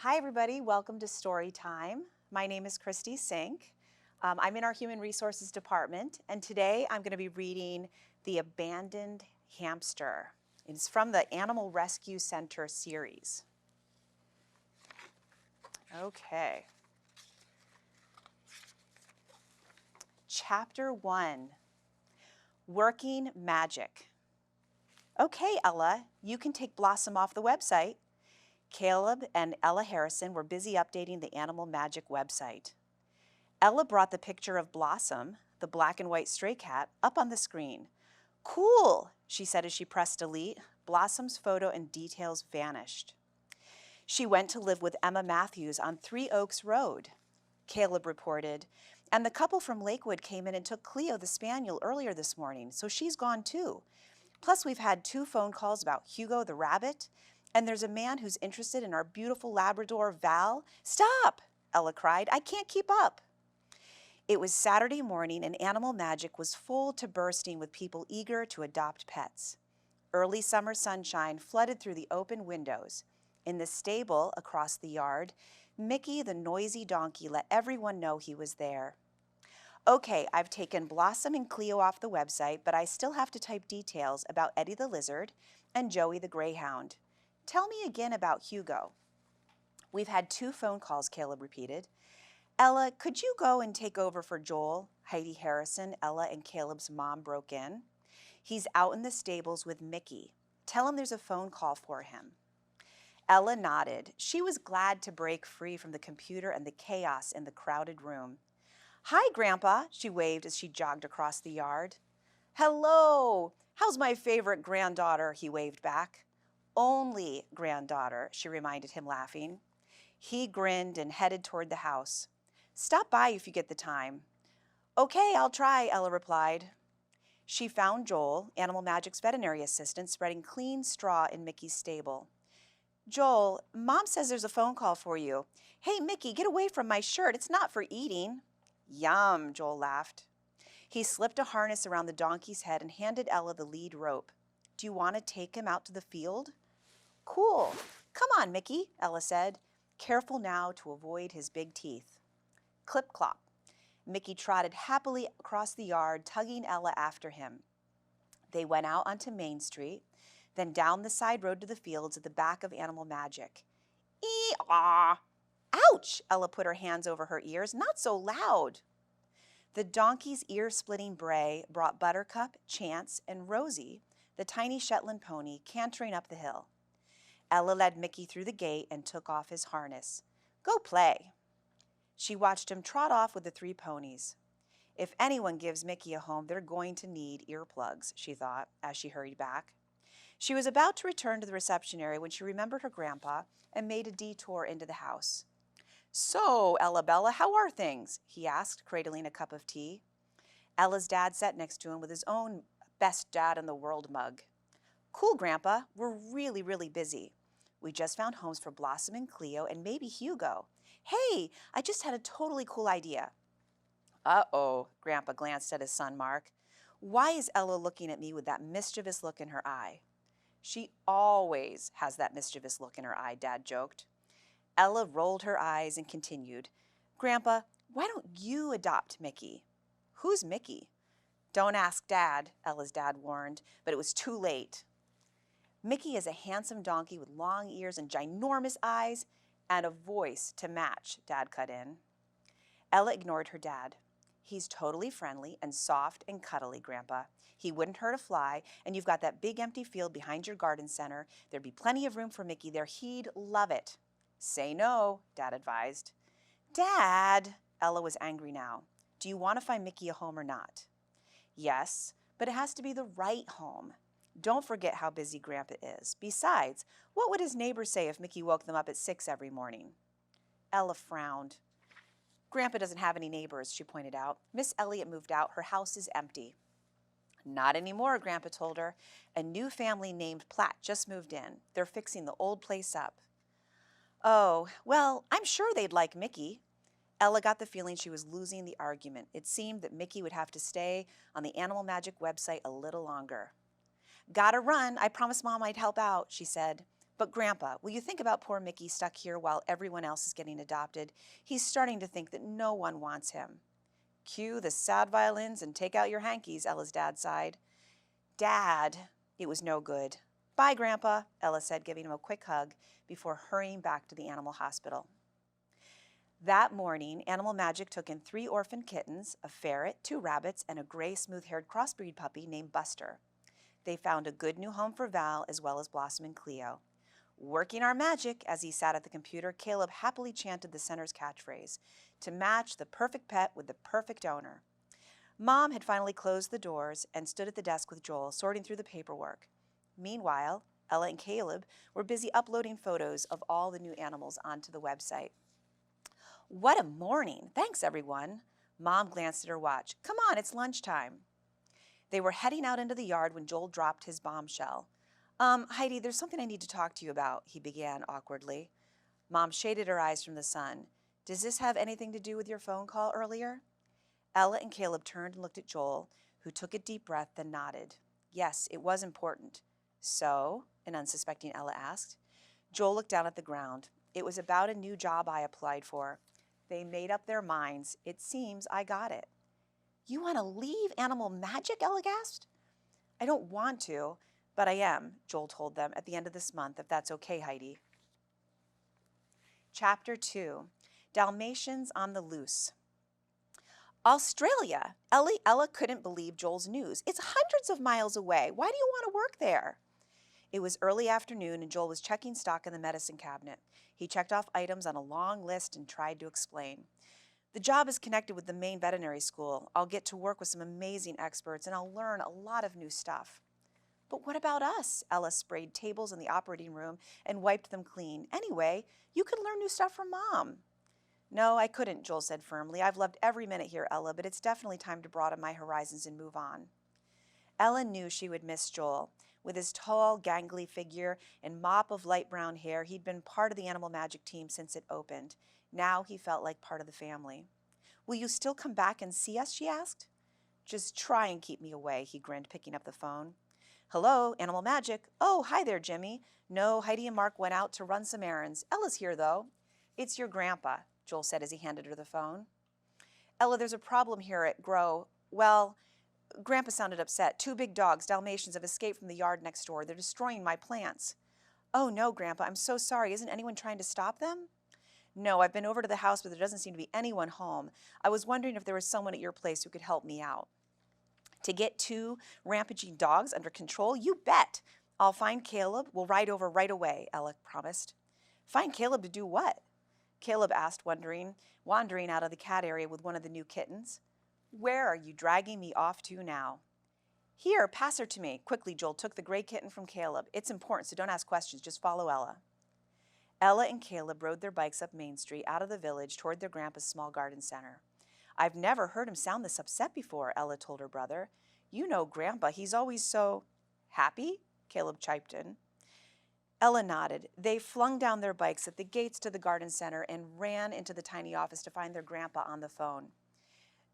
Hi everybody, welcome to Storytime. My name is Christy Sink. I'm in our Human Resources Department, and today I'm going to be reading The Abandoned Hamster. It's from the Animal Rescue Center series. Okay. Chapter 1, Working Magic. Okay, Ella, you can take Blossom off the website. Caleb and Ella Harrison were busy updating the Animal Magic website. Ella brought the picture of Blossom, the black and white stray cat, up on the screen. Cool, she said as she pressed delete. Blossom's photo and details vanished. She went to live with Emma Matthews on 3 Oaks Road, Caleb reported. And the couple from Lakewood came in and took Cleo the spaniel earlier this morning, so she's gone too. Plus, we've had 2 phone calls about Hugo the rabbit, and there's a man who's interested in our beautiful Labrador, Val. Stop, Ella cried. I can't keep up. It was Saturday morning, and Animal Magic was full to bursting with people eager to adopt pets. Early summer sunshine flooded through the open windows. In the stable across the yard, Mickey, the noisy donkey, let everyone know he was there. Okay, I've taken Blossom and Cleo off the website, but I still have to type details about Eddie the lizard and Joey the greyhound. Tell me again about Hugo. We've had 2 phone calls, Caleb repeated. Ella, could you go and take over for Joel? Heidi Harrison, Ella and Caleb's mom, broke in. He's out in the stables with Mickey. Tell him there's a phone call for him. Ella nodded. She was glad to break free from the computer and the chaos in the crowded room. Hi, Grandpa, she waved as she jogged across the yard. Hello, how's my favorite granddaughter, he waved back. Only granddaughter, she reminded him, laughing. He grinned and headed toward the house. Stop by if you get the time. Okay, I'll try, Ella replied. She found Joel, Animal Magic's veterinary assistant, spreading clean straw in Mickey's stable. Joel, Mom says there's a phone call for you. Hey, Mickey, get away from my shirt. It's not for eating. Yum, Joel laughed. He slipped a harness around the donkey's head and handed Ella the lead rope. Do you want to take him out to the field? Cool. Come on, Mickey, Ella said, careful now to avoid his big teeth. Clip-clop. Mickey trotted happily across the yard, tugging Ella after him. They went out onto Main Street, then down the side road to the fields at the back of Animal Magic. Ee-aw! Ouch! Ella put her hands over her ears. Not so loud. The donkey's ear-splitting bray brought Buttercup, Chance, and Rosie, the tiny Shetland pony, cantering up the hill. Ella led Mickey through the gate and took off his harness. Go play. She watched him trot off with the 3 ponies. If anyone gives Mickey a home, they're going to need earplugs, she thought, as she hurried back. She was about to return to the reception area when she remembered her grandpa and made a detour into the house. So, Ella Bella, how are things? He asked, cradling a cup of tea. Ella's dad sat next to him with his own best dad in the world mug. Cool, Grandpa. We're really busy. We just found homes for Blossom and Cleo and maybe Hugo. Hey, I just had a totally cool idea. Uh-oh, Grandpa glanced at his son, Mark. Why is Ella looking at me with that mischievous look in her eye? She always has that mischievous look in her eye, Dad joked. Ella rolled her eyes and continued, Grandpa, why don't you adopt Mickey? Who's Mickey? Don't ask Dad, Ella's dad warned, but it was too late. Mickey is a handsome donkey with long ears and ginormous eyes and a voice to match, Dad cut in. Ella ignored her dad. He's totally friendly and soft and cuddly, Grandpa. He wouldn't hurt a fly, and you've got that big empty field behind your garden center. There'd be plenty of room for Mickey there. He'd love it. Say no, Dad advised. Dad, Ella was angry now. Do you want to find Mickey a home or not? Yes, but it has to be the right home. Don't forget how busy Grandpa is. Besides, what would his neighbors say if Mickey woke them up at 6 every morning? Ella frowned. Grandpa doesn't have any neighbors, she pointed out. Miss Elliott moved out. Her house is empty. Not anymore, Grandpa told her. A new family named Platt just moved in. They're fixing the old place up. Oh, well, I'm sure they'd like Mickey. Ella got the feeling she was losing the argument. It seemed that Mickey would have to stay on the Animal Magic website a little longer. Gotta run. I promised Mom I'd help out, she said. But Grandpa, will you think about poor Mickey stuck here while everyone else is getting adopted? He's starting to think that no one wants him. Cue the sad violins and take out your hankies, Ella's dad sighed. Dad, it was no good. Bye, Grandpa, Ella said, giving him a quick hug before hurrying back to the animal hospital. That morning, Animal Magic took in 3 orphan kittens, a ferret, 2 rabbits, and a gray smooth-haired crossbreed puppy named Buster. They found a good new home for Val as well as Blossom and Cleo. Working our magic, as he sat at the computer, Caleb happily chanted the center's catchphrase, to match the perfect pet with the perfect owner. Mom had finally closed the doors and stood at the desk with Joel, sorting through the paperwork. Meanwhile, Ella and Caleb were busy uploading photos of all the new animals onto the website. What a morning! Thanks, everyone. Mom glanced at her watch. Come on, it's lunchtime. They were heading out into the yard when Joel dropped his bombshell. Heidi, there's something I need to talk to you about, he began awkwardly. Mom shaded her eyes from the sun. Does this have anything to do with your phone call earlier? Ella and Caleb turned and looked at Joel, who took a deep breath, then nodded. Yes, it was important. So? An unsuspecting Ella asked. Joel looked down at the ground. It was about a new job I applied for. They made up their minds. It seems I got it. You want to leave Animal Magic? Ella gasped. I don't want to, but I am, Joel told them, at the end of this month, if that's okay, Heidi. Chapter 2, Dalmatians on the Loose. Australia! Ella couldn't believe Joel's news. It's hundreds of miles away. Why do you want to work there? It was early afternoon and Joel was checking stock in the medicine cabinet. He checked off items on a long list and tried to explain. The job is connected with the main veterinary school. I'll get to work with some amazing experts and I'll learn a lot of new stuff. But what about us? Ella sprayed tables in the operating room and wiped them clean. Anyway, you could learn new stuff from Mom. No, I couldn't, Joel said firmly. I've loved every minute here, Ella, but it's definitely time to broaden my horizons and move on. Ella knew she would miss Joel. With his tall, gangly figure and mop of light brown hair, he'd been part of the Animal Magic team since it opened. Now he felt like part of the family. Will you still come back and see us, she asked. Just try and keep me away, he grinned, picking up the phone. Hello, Animal Magic. Oh, hi there, Jimmy. No, Heidi and Mark went out to run some errands. Ella's here, though. It's your grandpa, Joel said as he handed her the phone. Ella, there's a problem here at Grow. Well, Grandpa sounded upset. 2 big dogs, Dalmatians, have escaped from the yard next door. They're destroying my plants. Oh, no, Grandpa, I'm so sorry. Isn't anyone trying to stop them? No, I've been over to the house, but there doesn't seem to be anyone home. I was wondering if there was someone at your place who could help me out. To get 2 rampaging dogs under control? You bet. I'll find Caleb. We'll ride over right away, Ella promised. Find Caleb to do what? Caleb asked, wandering out of the cat area with one of the new kittens. Where are you dragging me off to now? Here, pass her to me. Quickly, Joel took the gray kitten from Caleb. It's important, so don't ask questions. Just follow Ella. Ella and Caleb rode their bikes up Main Street out of the village toward their grandpa's small garden center. I've never heard him sound this upset before, Ella told her brother. You know Grandpa, he's always so happy, Caleb chiped in. Ella nodded. They flung down their bikes at the gates to the garden center and ran into the tiny office to find their grandpa on the phone.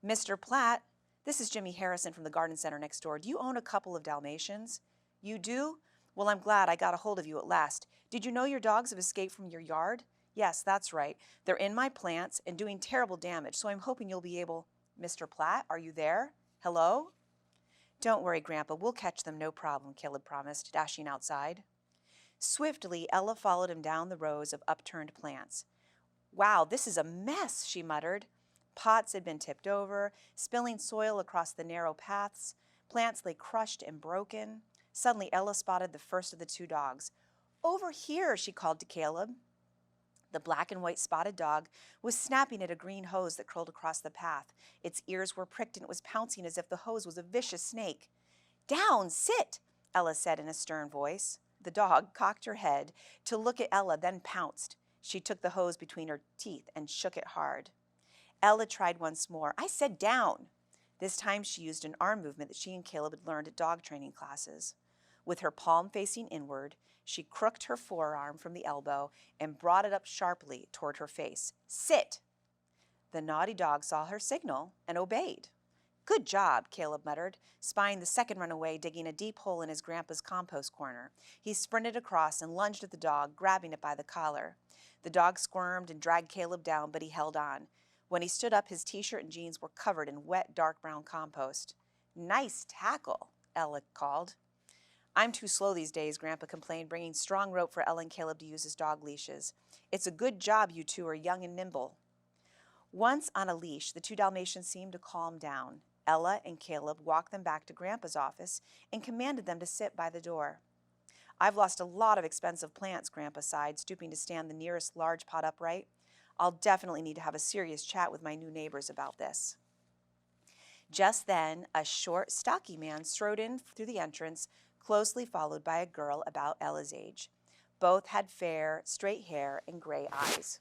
Mr. Platt, this is Jimmy Harrison from the garden center next door. Do you own a couple of Dalmatians? You do? Well, I'm glad I got a hold of you at last. Did you know your dogs have escaped from your yard? Yes, that's right. They're in my plants and doing terrible damage, so I'm hoping you'll be able... Mr. Platt, are you there? Hello? Don't worry, Grandpa. We'll catch them, no problem, Caleb promised, dashing outside. Swiftly, Ella followed him down the rows of upturned plants. Wow, this is a mess, she muttered. Pots had been tipped over, spilling soil across the narrow paths. Plants lay crushed and broken. Suddenly, Ella spotted the first of the 2 dogs. Over here, she called to Caleb. The black and white spotted dog was snapping at a green hose that curled across the path. Its ears were pricked and it was pouncing as if the hose was a vicious snake. Down, sit, Ella said in a stern voice. The dog cocked her head to look at Ella, then pounced. She took the hose between her teeth and shook it hard. Ella tried once more. I said down. This time she used an arm movement that she and Caleb had learned at dog training classes. With her palm facing inward, she crooked her forearm from the elbow and brought it up sharply toward her face. Sit! The naughty dog saw her signal and obeyed. Good job, Caleb muttered, spying the second runaway digging a deep hole in his grandpa's compost corner. He sprinted across and lunged at the dog, grabbing it by the collar. The dog squirmed and dragged Caleb down, but he held on. When he stood up, his t-shirt and jeans were covered in wet, dark brown compost. Nice tackle, Ella called. I'm too slow these days, Grandpa complained, bringing strong rope for Ella and Caleb to use as dog leashes. It's a good job you two are young and nimble. Once on a leash, the two Dalmatians seemed to calm down. Ella and Caleb walked them back to Grandpa's office and commanded them to sit by the door. I've lost a lot of expensive plants, Grandpa sighed, stooping to stand the nearest large pot upright. I'll definitely need to have a serious chat with my new neighbors about this. Just then, a short, stocky man strode in through the entrance, closely followed by a girl about Ella's age. Both had fair, straight hair and gray eyes.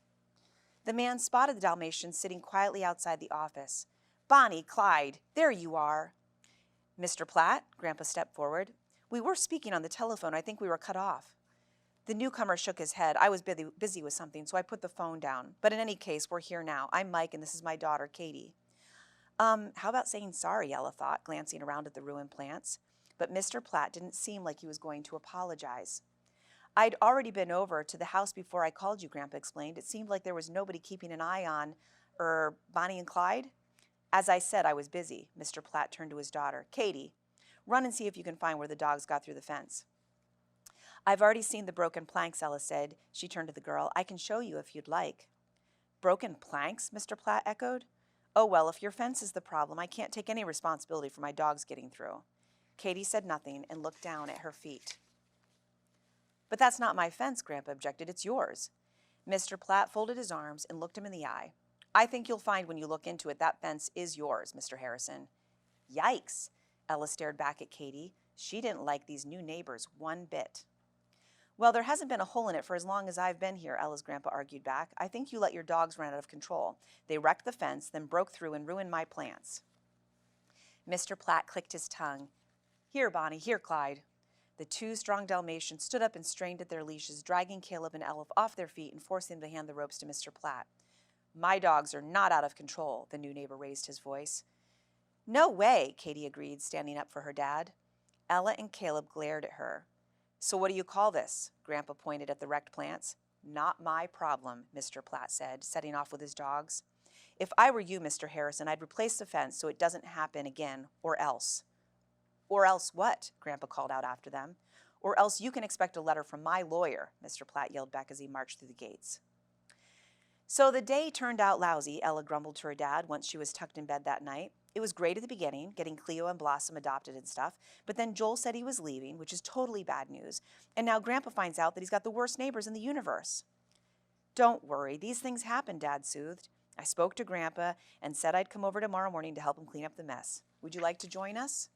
The man spotted the Dalmatian sitting quietly outside the office. Bonnie, Clyde, there you are. Mr. Platt, Grandpa stepped forward. We were speaking on the telephone. I think we were cut off. The newcomer shook his head. I was busy with something, so I put the phone down. But in any case, we're here now. I'm Mike, and this is my daughter, Katie. How about saying sorry, Ella thought, glancing around at the ruined plants. But Mr. Platt didn't seem like he was going to apologize. I'd already been over to the house before I called you, Grandpa explained. It seemed like there was nobody keeping an eye on, Bonnie and Clyde? As I said, I was busy. Mr. Platt turned to his daughter. Katie, run and see if you can find where the dogs got through the fence. I've already seen the broken planks, Ella said. She turned to the girl. I can show you if you'd like. Broken planks? Mr. Platt echoed. Oh, well, if your fence is the problem, I can't take any responsibility for my dogs getting through. Katie said nothing and looked down at her feet. But that's not my fence, Grandpa objected. It's yours. Mr. Platt folded his arms and looked him in the eye. I think you'll find when you look into it that fence is yours, Mr. Harrison. Yikes! Ella stared back at Katie. She didn't like these new neighbors one bit. Well, there hasn't been a hole in it for as long as I've been here, Ella's grandpa argued back. I think you let your dogs run out of control. They wrecked the fence, then broke through and ruined my plants. Mr. Platt clicked his tongue. Here, Bonnie, here, Clyde. The two strong Dalmatians stood up and strained at their leashes, dragging Caleb and Ella off their feet and forcing them to hand the ropes to Mr. Platt. My dogs are not out of control, the new neighbor raised his voice. No way, Katie agreed, standing up for her dad. Ella and Caleb glared at her. So what do you call this? Grandpa pointed at the wrecked plants. Not my problem, Mr. Platt said, setting off with his dogs. If I were you, Mr. Harrison, I'd replace the fence so it doesn't happen again, or else. Or else what? Grandpa called out after them. Or else you can expect a letter from my lawyer, Mr. Platt yelled back as he marched through the gates. So the day turned out lousy, Ella grumbled to her dad once she was tucked in bed that night. It was great at the beginning, getting Cleo and Blossom adopted and stuff, but then Joel said he was leaving, which is totally bad news, and now Grandpa finds out that he's got the worst neighbors in the universe. Don't worry, these things happen, Dad soothed. I spoke to Grandpa and said I'd come over tomorrow morning to help him clean up the mess. Would you like to join us?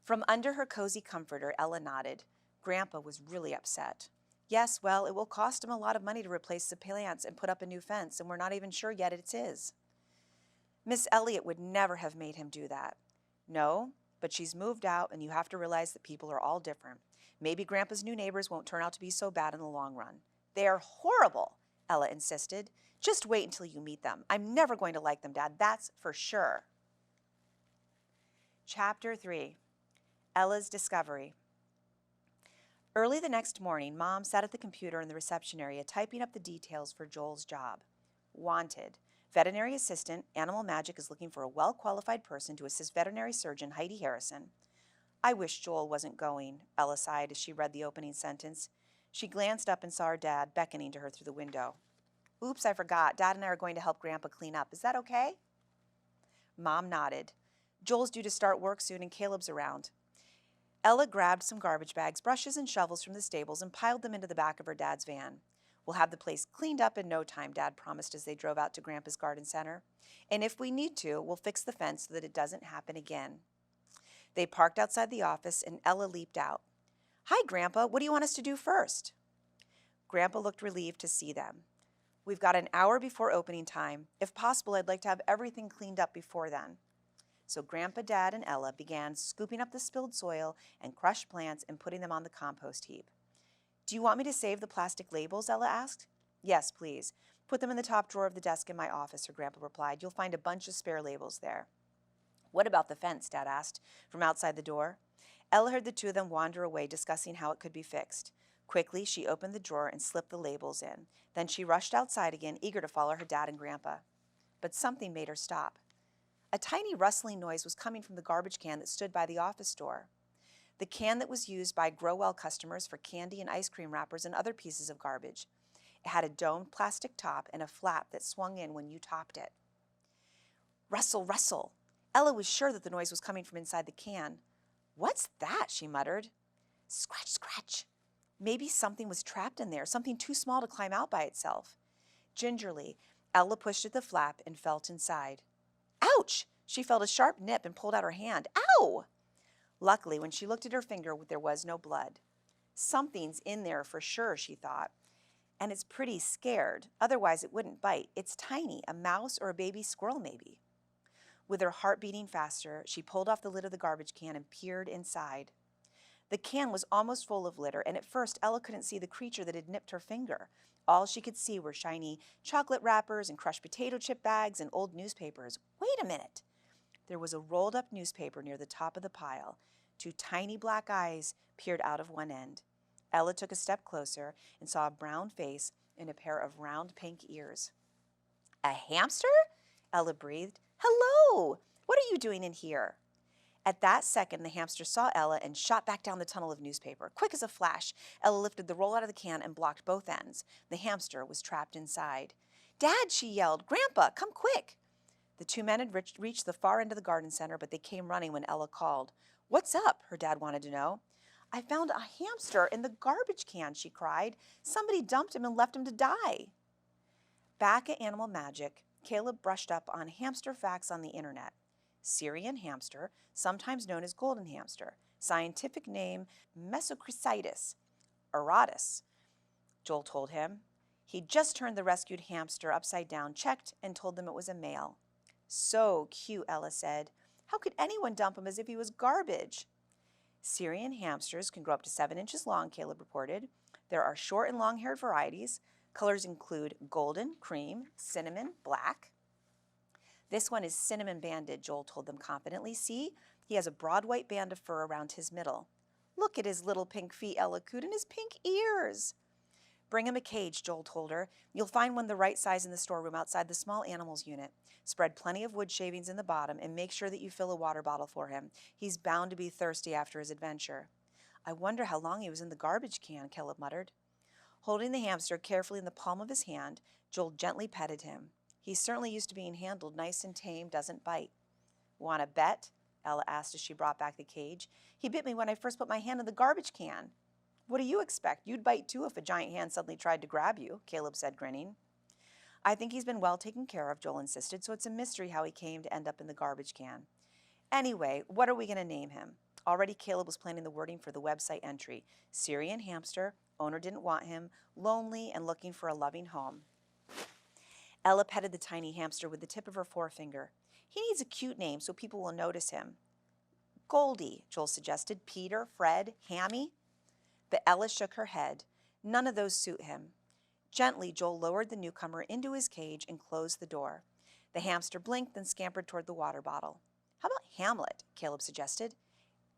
From under her cozy comforter, Ella nodded. Grandpa was really upset. Yes, well, it will cost him a lot of money to replace the plants and put up a new fence, and we're not even sure yet it's his. Miss Elliott would never have made him do that. No, but she's moved out, and you have to realize that people are all different. Maybe Grandpa's new neighbors won't turn out to be so bad in the long run. They're horrible, Ella insisted. Just wait until you meet them. I'm never going to like them, Dad, that's for sure. Chapter 3. Ella's Discovery. Early the next morning, Mom sat at the computer in the reception area typing up the details for Joel's job. Wanted. Veterinary assistant, Animal Magic is looking for a well-qualified person to assist veterinary surgeon Heidi Harrison. I wish Joel wasn't going, Ella sighed as she read the opening sentence. She glanced up and saw her dad beckoning to her through the window. Oops, I forgot. Dad and I are going to help Grandpa clean up. Is that okay? Mom nodded. Joel's due to start work soon and Caleb's around. Ella grabbed some garbage bags, brushes, and shovels from the stables and piled them into the back of her dad's van. We'll have the place cleaned up in no time, Dad promised as they drove out to Grandpa's garden center. And if we need to, we'll fix the fence so that it doesn't happen again. They parked outside the office and Ella leaped out. Hi, Grandpa. What do you want us to do first? Grandpa looked relieved to see them. We've got an hour before opening time. If possible, I'd like to have everything cleaned up before then. So Grandpa, Dad, and Ella began scooping up the spilled soil and crushed plants and putting them on the compost heap. Do you want me to save the plastic labels? Ella asked. Yes, please. Put them in the top drawer of the desk in my office, her grandpa replied. You'll find a bunch of spare labels there. "What about the fence?" Dad asked from outside the door. Ella heard the two of them wander away, discussing how it could be fixed. Quickly, she opened the drawer and slipped the labels in. Then she rushed outside again, eager to follow her dad and Grandpa. But something made her stop. A tiny rustling noise was coming from the garbage can that stood by the office door. The can that was used by Grow-Well customers for candy and ice cream wrappers and other pieces of garbage. It had a domed plastic top and a flap that swung in when you topped it. Rustle, rustle. Ella was sure that the noise was coming from inside the can. "What's that?" she muttered. "Scratch, scratch." Maybe something was trapped in there, something too small to climb out by itself. Gingerly, Ella pushed at the flap and felt inside. Ouch! She felt a sharp nip and pulled out her hand. Ow! Luckily, when she looked at her finger, there was no blood. Something's in there for sure, she thought. And it's pretty scared. Otherwise, it wouldn't bite. It's tiny, a mouse or a baby squirrel maybe. With her heart beating faster, she pulled off the lid of the garbage can and peered inside. The can was almost full of litter, and at first Ella couldn't see the creature that had nipped her finger. All she could see were shiny chocolate wrappers and crushed potato chip bags and old newspapers. Wait a minute! There was a rolled-up newspaper near the top of the pile. Two tiny black eyes peered out of one end. Ella took a step closer and saw a brown face and a pair of round pink ears. "A hamster?" Ella breathed. "Hello! What are you doing in here?" At that second, the hamster saw Ella and shot back down the tunnel of newspaper. Quick as a flash, Ella lifted the roll out of the can and blocked both ends. The hamster was trapped inside. "Dad!" she yelled. "Grandpa, come quick!" The two men had reached the far end of the garden center, but they came running when Ella called. "What's up?" her dad wanted to know. "I found a hamster in the garbage can," she cried. "Somebody dumped him and left him to die." Back at Animal Magic, Caleb brushed up on hamster facts on the internet. Syrian hamster, sometimes known as golden hamster, scientific name Mesochrysitis auratus, Joel told him. He just turned the rescued hamster upside down, checked, and told them it was a male. "So cute," Ella said. "How could anyone dump him as if he was garbage?" Syrian hamsters can grow up to 7 inches long, Caleb reported. There are short and long-haired varieties. Colors include golden, cream, cinnamon, black. "This one is cinnamon banded," Joel told them confidently. "See, he has a broad white band of fur around his middle." "Look at his little pink feet," Ella cooed, "and his pink ears." "Bring him a cage," Joel told her. "You'll find one the right size in the storeroom outside the small animals unit. Spread plenty of wood shavings in the bottom and make sure that you fill a water bottle for him. He's bound to be thirsty after his adventure." "I wonder how long he was in the garbage can," Caleb muttered. Holding the hamster carefully in the palm of his hand, Joel gently petted him. "He's certainly used to being handled nice and tame, doesn't bite." "Want to bet?" Ella asked as she brought back the cage. "He bit me when I first put my hand in the garbage can." "What do you expect? You'd bite too if a giant hand suddenly tried to grab you," Caleb said, grinning. "I think he's been well taken care of," Joel insisted, "so it's a mystery how he came to end up in the garbage can. Anyway, what are we going to name him?" Already Caleb was planning the wording for the website entry. Syrian hamster, owner didn't want him, lonely and looking for a loving home. Ella petted the tiny hamster with the tip of her forefinger. "He needs a cute name so people will notice him." "Goldie," Joel suggested. "Peter, Fred, Hammy?" But Ella shook her head. None of those suit him. Gently, Joel lowered the newcomer into his cage and closed the door. The hamster blinked and scampered toward the water bottle. "How about Hamlet?" Caleb suggested.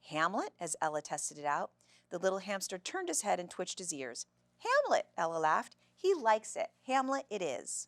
"Hamlet?" as Ella tested it out. The little hamster turned his head and twitched his ears. "Hamlet," Ella laughed. "He likes it. Hamlet it is."